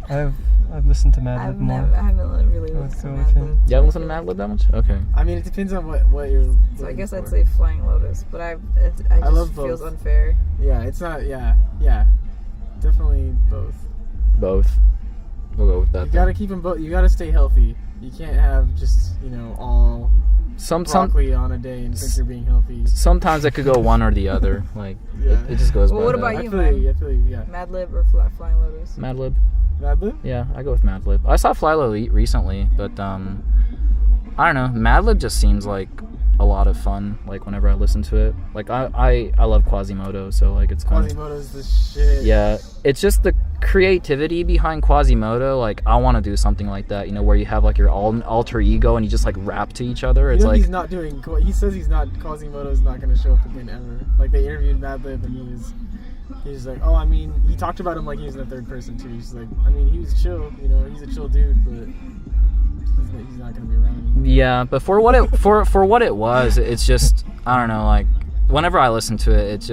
I've listened to Mad Lib more. I haven't really I would listened to go Mad with Lib. him. You haven't listened to Mad Lib that much? Okay. I mean, it depends on what you're. So I looking guess I'd for. say Flying Lotus, but I just love feels both. unfair. Yeah, it's not. Yeah. Definitely both. Both. We'll go with that. You gotta keep them both. You gotta stay healthy. You can't have just all Some broccoli on a day and think you're being healthy. sometimes it could go one or the other. Like Yeah. it just goes. Well, by what that. about I you, feel man? you. I feel you. Yeah. Mad Lib or Flying Lotus? Mad Lib? Mad Lib? Yeah, I go with Mad Lib. I saw Fly Low recently, but I don't know. Mad Lib just seems like a lot of fun. Like whenever I listen to it, like I love Quasimodo, so like it's kind of Quasimodo's the shit. yeah. It's just the creativity behind Quasimodo. Like I want to do something like that, where you have like your alter ego and you just like rap to each other. You It's know like he's not doing. He says he's not. Quasimodo's not going to show up again ever. Like they interviewed Mad Lib and he's like, oh, I mean, he talked about him like he was in the third person too. He's like, I mean, he was chill. He's a chill dude, but he's not going to be around anymore. yeah. But for what it was, it's just I don't know. Like whenever I listen to it,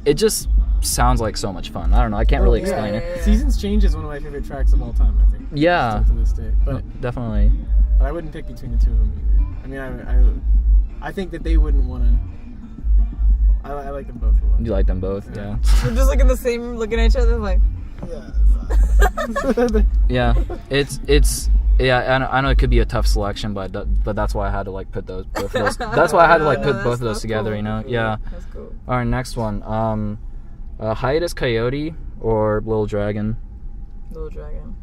it just sounds like so much fun. I don't know. I can't really explain it. Yeah. Seasons Change is one of my favorite tracks of all time. I think. Yeah. Still to this day, but Definitely. I wouldn't pick between the two of them either. I mean, I think that they wouldn't want to. I like them both a lot. You like them both, yeah. We're just like in the same room looking at each other like. Yeah. Yeah, it's yeah. I know it could be a tough selection, but that's why I had to like put both of those. That's why I had to like No, put that's- both of those that's together. cool. Yeah. That's cool. All right, next one. Hiatus Coyote or Little Dragon? Little Dragon.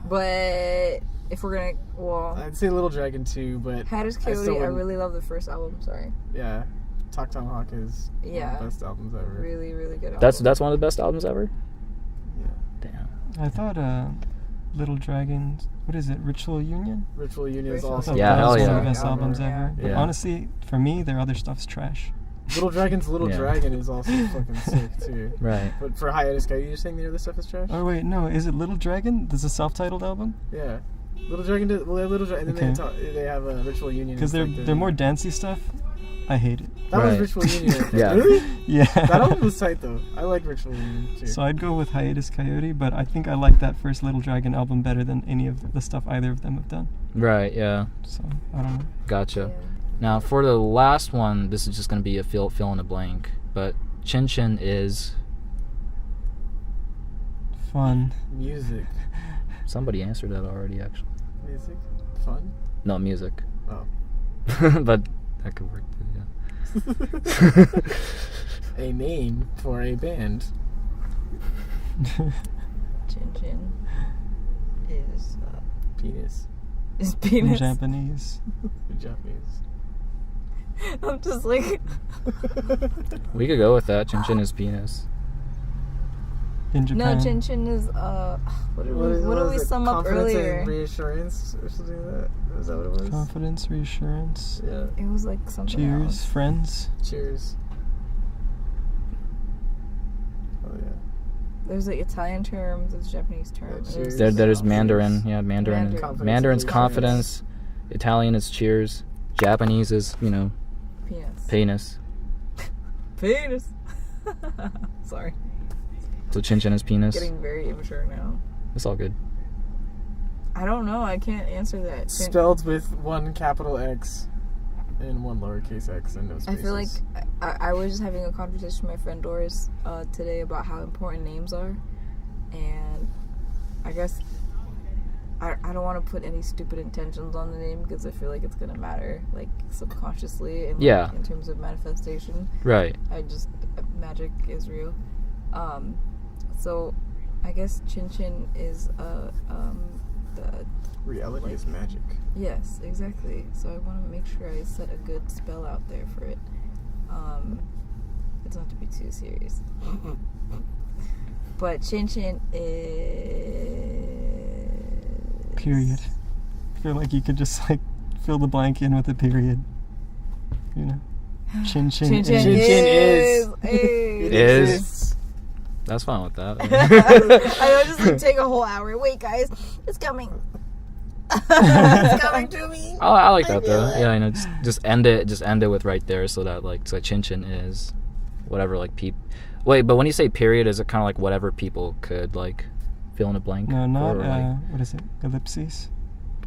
But if we're gonna, well, I'd say Little Dragon too, but Hatters I still Coyote, I wouldn't- really love the first album. Sorry. yeah, Talk Tomahawk is one of Yeah. the best albums ever. Really, really good album. That's one of the best albums ever. Yeah. Damn. I thought Little Dragons. What is it? Ritual Union. Ritual Union is Ritual I also thought Yeah, that hell was one yeah. of the best Album, albums yeah. ever. But Yeah. honestly, for me, their other stuff's trash. Little Dragon's Little Yeah. Dragon is also fucking sick too. Right. But for Hiatus Coyote, you're saying the other stuff is trash? Oh wait, no, is it Little Dragon? There's a self-titled album Yeah. Little Dragon did. Well, Little Dragon. And then they have a Ritual Union. because It's like they're more dancey stuff. I hate it. That Right. was Ritual Union. I think. Yeah. Really? Yeah. That album was tight though. I like Ritual Union too. So I'd go with Hiatus Coyote, but I think I like that first Little Dragon album better than any of the stuff either of them have done. Right. Yeah. So I don't know. Gotcha. Yeah. Now for the last one, this is just gonna be a fill in the blank. But Chinchin is Fun. Music. somebody answered that already actually. Music. Fun. No, music. Oh. But that could work too. Yeah. A name for a band. Chinchin is Penis. is In penis. Japanese. In Japanese. I'm just like. We could go with that. Chinchin is penis. In No, Japan. Chinchin is what did we was it? sum up Confidence earlier? and reassurance or something like that. Was that what it was? Confidence, reassurance. Yeah. It was like something Cheers, else. friends. Cheers. Oh yeah. There's like Italian term, there's Japanese term. Yeah, cheers. There's Cheers. Mandarin. Yeah, Mandarin. Mandarin. Confidence Mandarin's and confidence. Italian is cheers. Japanese is Penis. penis. Penis. Sorry. So Chinchin is penis. Getting very immature now. It's all good. I don't know. I can't answer that. Spelled with one capital X and one lowercase x and no spaces. I feel like I was just having a conversation with my friend Doris today about how important names are, and I guess I don't want to put any stupid intentions on the name because I feel like it's gonna matter like subconsciously and like, in terms of manifestation. Right. Magic is real. So I guess Chinchin is the reality is magic. Yes, exactly. So I want to make sure I set a good spell out there for it. It doesn't have to be too serious. But Chinchin is... Period. I feel like you could just like fill the blank in with a period. You know? Chinchin is. It is. That's fine with that. I know, just like take a whole hour. Wait, guys, it's coming. It's coming to me. Oh, I like that though. Yeah, you know, just end it with right there, so that like so Chinchin is whatever like Wait, but when you say period, is it kind of like whatever people could like fill in a blank? No, not like, what is it? Ellipses.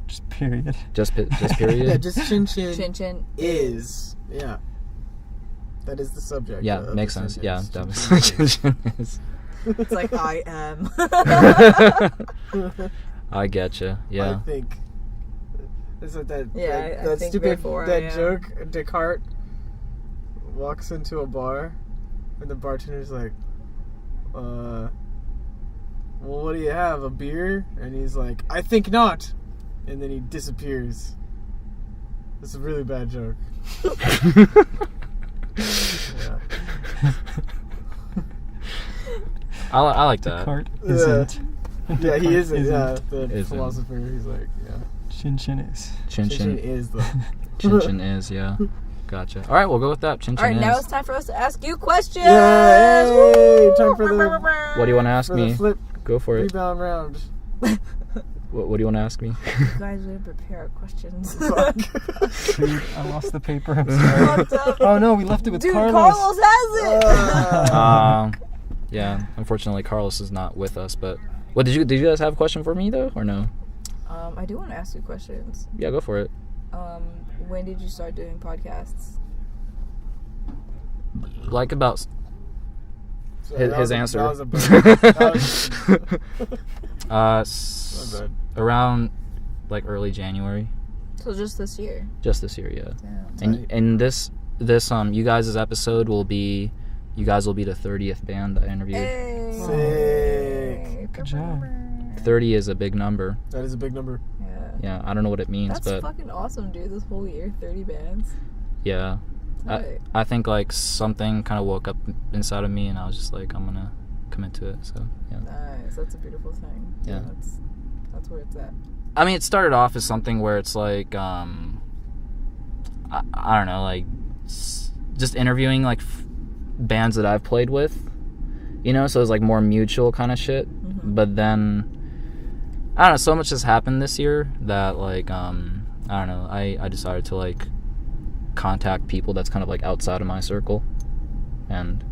Just period. Just period. Yeah, just Chinchin. Chinchin is. Yeah. That is the subject. Yeah, makes sense. Yeah, that was Chinchin is. It's like I am. I getcha. Yeah. I think. Is it that? Yeah, that I think stupid therefore that joke. Descartes walks into a bar, and the bartender's like, "Well, what do you have? A beer?" And he's like, "I think not," and then he disappears. It's a really bad joke. Yeah. I like that. Descartes isn't. Yeah, he isn't. Yeah, the Isn't. philosopher. He's like, yeah. Chinchin is. Chinchin is though. Chinchin is, yeah. Gotcha. All right, we'll go with that. Chinchin All right, is. now it's time for us to ask you questions. Yay! Time for the What do you want to ask me? flip Go for it. rebound round. What do you want to ask me? You guys didn't prepare our questions. Dude, I lost the paper. I'm sorry. Oh no, we left it with Dude, Carlos. has it. Yeah. Unfortunately, Carlos is not with us. But what did you guys have a question for me though, or no? I do want to ask you questions. Yeah, go for it. When did you start doing podcasts? Like about his answer. That was a my bad. Around like early January. So just this year. Just this year, yeah. Damn. And this you guys' episode will be. You guys will be the 30th band I interviewed. Hey. Sick. Good job. 30 is a big number. That is a big number. Yeah. Yeah, I don't know what it means, That's but fucking awesome, dude. This whole year, 30 bands. yeah. Right. I think like something kind of woke up inside of me, and I was just like, I'm gonna commit to it. So yeah. Nice. That's a beautiful thing. Yeah. That's where it's at. I mean, it started off as something where it's like, I don't know, like just interviewing like bands that I've played with, you know. So it's like more mutual kind of shit. Mm-hmm. But then I don't know. So much has happened this year that like I don't know. I decided to like contact people that's kind of like outside of my circle, and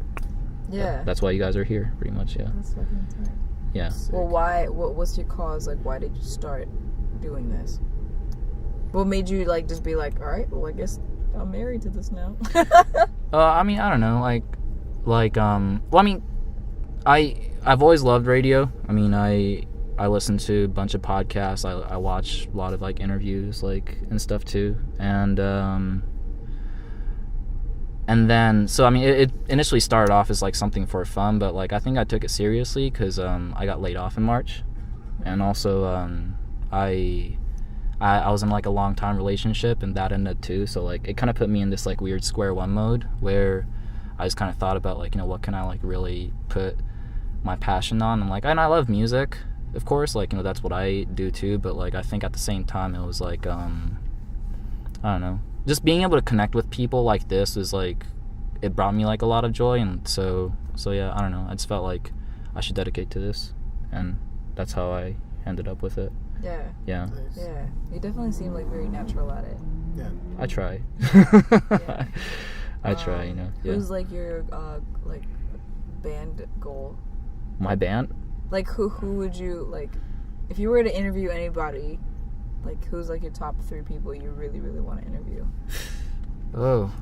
Yeah. that's why you guys are here, pretty much. Yeah. That's fucking tight. Yeah. Well, why? What was your cause? Like, why did you start doing this? What made you like just be like, all right, well, I guess I'm married to this now. I mean, I don't know. Well, I mean, I've always loved radio. I mean, I listen to a bunch of podcasts. I watch a lot of like interviews, like and stuff too. And then, so I mean, it initially started off as like something for fun, but like I think I took it seriously because I got laid off in March, and also I was in like a long time relationship, and that ended too. So like it kind of put me in this like weird square one mode where I just kind of thought about like, you know, what can I like really put my passion on, and I love music, of course, like, you know, that's what I do too, but like I think at the same time it was like I don't know, just being able to connect with people like this is like, it brought me like a lot of joy, and so yeah, I don't know, I just felt like I should dedicate to this, and that's how I ended up with it. Yeah. Yeah. Yeah. You definitely seem like very natural at it. Yeah. I try. Yeah. I try, you know. Yeah. Who's like your band goal? My band? Like, who would you, like, if you were to interview anybody, like, who's, like, your top 3 people you really, really want to interview? Oh.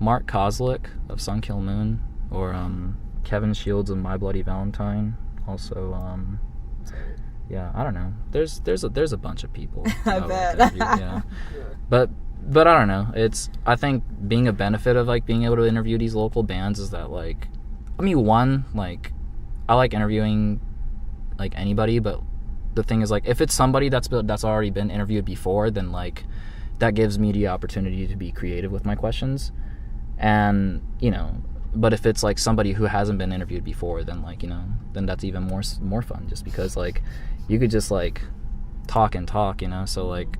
Mark Kozlik of Sunkill Moon, or Kevin Shields of My Bloody Valentine. Also, yeah, I don't know. There's a bunch of people. I bet. Yeah. But I don't know. I think being a benefit of like being able to interview these local bands is that like, I mean, one, like, I like interviewing like anybody, but the thing is like if it's somebody that's already been interviewed before, then like that gives me the opportunity to be creative with my questions. And, you know, but if it's like somebody who hasn't been interviewed before, then like, you know, then that's even more fun, just because like you could just like talk, you know. So like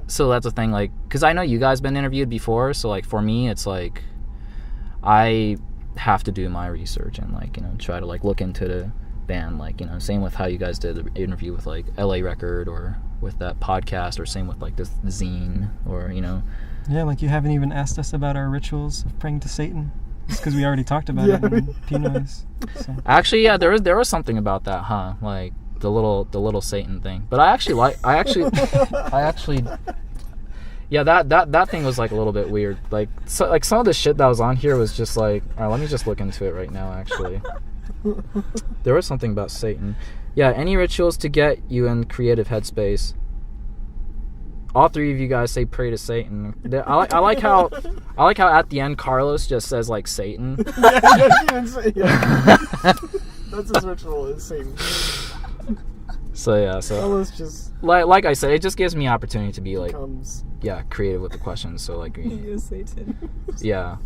so that's the thing, like, because I know you guys been interviewed before, so like for me it's like I have to do my research and like, you know, try to like look into the band, like, you know, same with how you guys did the interview with like LA Record or with that podcast, or same with like this zine, or, you know. Yeah, like you haven't even asked us about our rituals of praying to Satan. It's because we already talked about it in P-Noise. So. Actually, yeah, there was something about that, huh? Like the little Satan thing. But I actually yeah, that thing was like a little bit weird. Like some of the shit that was on here was just like, all right, let me just look into it right now. Actually, there was something about Satan. Yeah, any rituals to get you in creative headspace. All 3 of you guys say pray to Satan. I like how at the end Carlos just says like Satan. Yeah. That's his ritual, is Satan. So yeah, so Carlos just like I said, it just gives me opportunity to be like becomes creative with the questions. So like Satan. Yeah.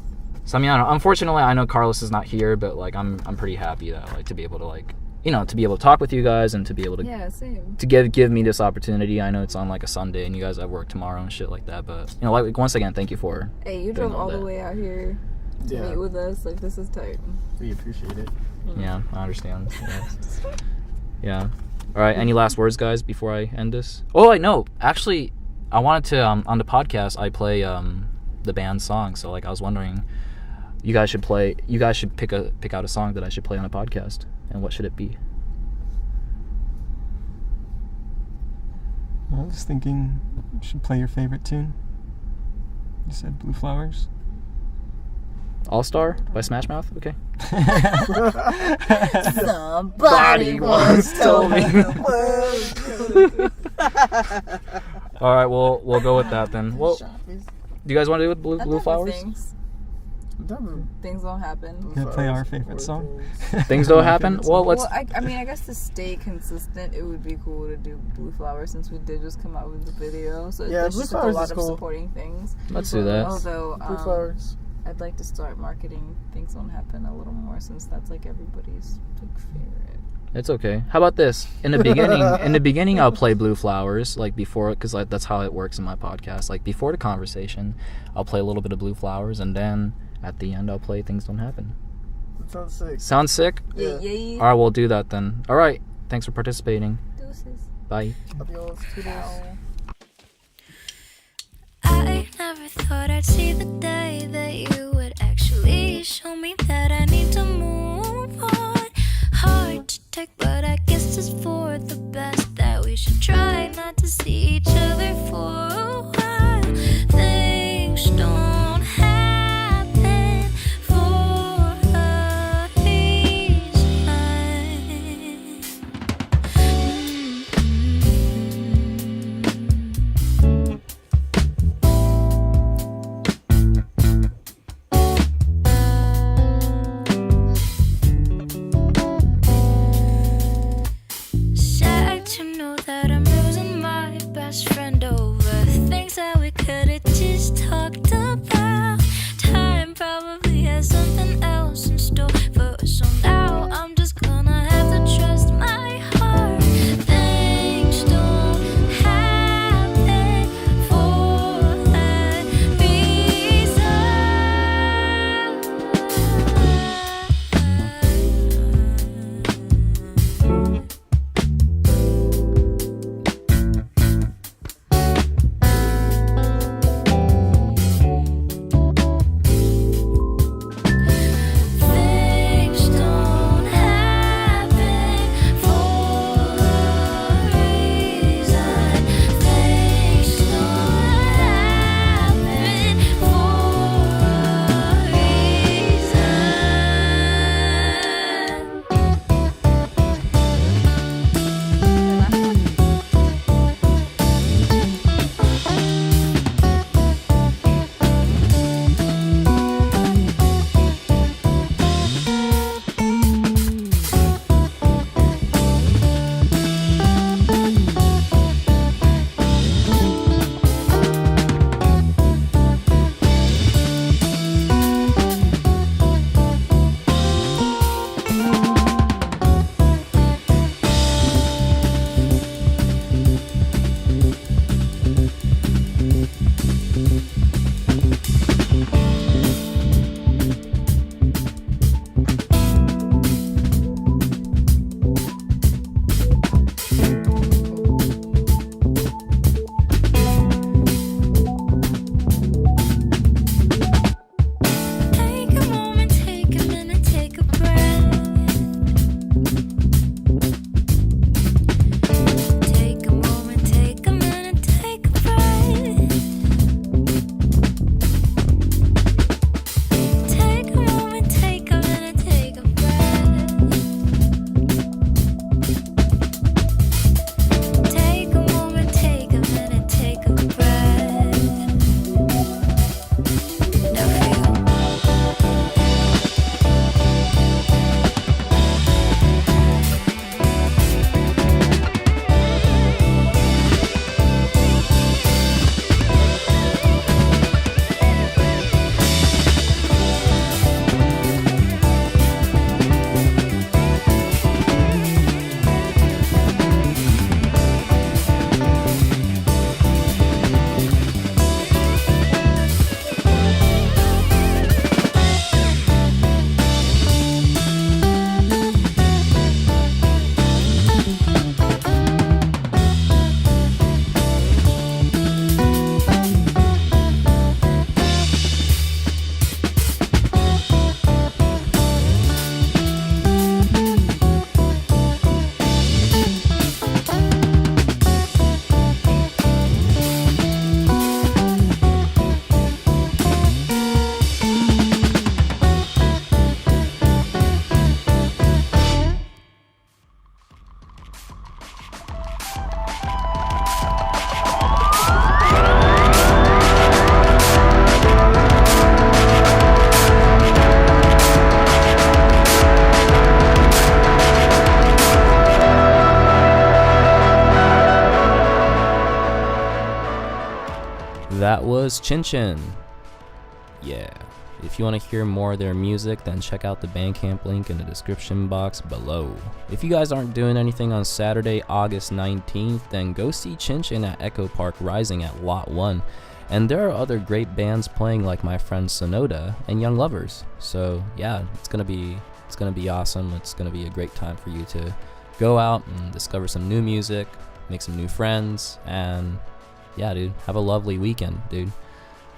So I mean, I don't know. Unfortunately, I know Carlos is not here, but like I'm pretty happy that like to be able to like, you know, to be able to talk with you guys and to be able to same. to give me this opportunity. I know it's on like a Sunday and you guys have work tomorrow and shit like that, but you know, like once again, thank you for. Hey, you drove all the way out here to meet with us. Like, this is tight. We appreciate it. Yeah, I understand. Yeah. All right. Any last words, guys, before I end this? Oh, I know. Actually, I wanted to on the podcast I play the band's song. So like I was wondering, you guys should pick out a song that I should play on a podcast. And what should it be? I was thinking you should play your favorite tune. You said Blue Flowers. All-Star by Smash Mouth? Okay. Somebody once told me. All right, we'll go with that then. Well, do you guys want to do it with Blue Flowers? Things don't happen. Gonna play our favorite song. Things don't happen? Well, let's... Well, I mean, I guess to stay consistent, it would be cool to do Blue Flowers since we did just come out with the video. So there's just a lot of supporting things. Let's do that. Although, Blue Flowers. I'd like to start marketing Things Don't Happen a little more since that's like everybody's like favorite. It's okay. How about this? In the beginning, I'll play Blue Flowers, like before, because like that's how it works in my podcast. Like before the conversation, I'll play a little bit of Blue Flowers, and then at the end, I'll play Things Don't Happen. That sounds sick. Sounds sick? Yeah. All right, we'll do that then. All right. Thanks for participating. Deuces. Bye. Adios. Toodles. I never thought I'd see the day that you would actually show me that I need to move on. Hard to take, but I guess it's for the best that we should try not to see each other for a while. Things don't happen for a reason. Sad to know that I'm losing my best that was Chinchin. Yeah. If you want to hear more of their music, then check out the Bandcamp link in the description box below. If you guys aren't doing anything on Saturday, August 19th, then go see Chinchin at Echo Park Rising at Lot 1. And there are other great bands playing, like my friend Sonoda and Young Lovers. So yeah, it's gonna be awesome. It's gonna be a great time for you to go out and discover some new music, make some new friends, and yeah, dude, have a lovely weekend, dude.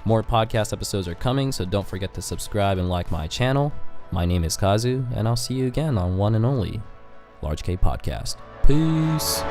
More podcast episodes are coming, so don't forget to subscribe and like my channel. My name is Kazu, and I'll see you again on one and only Large K Podcast. Peace.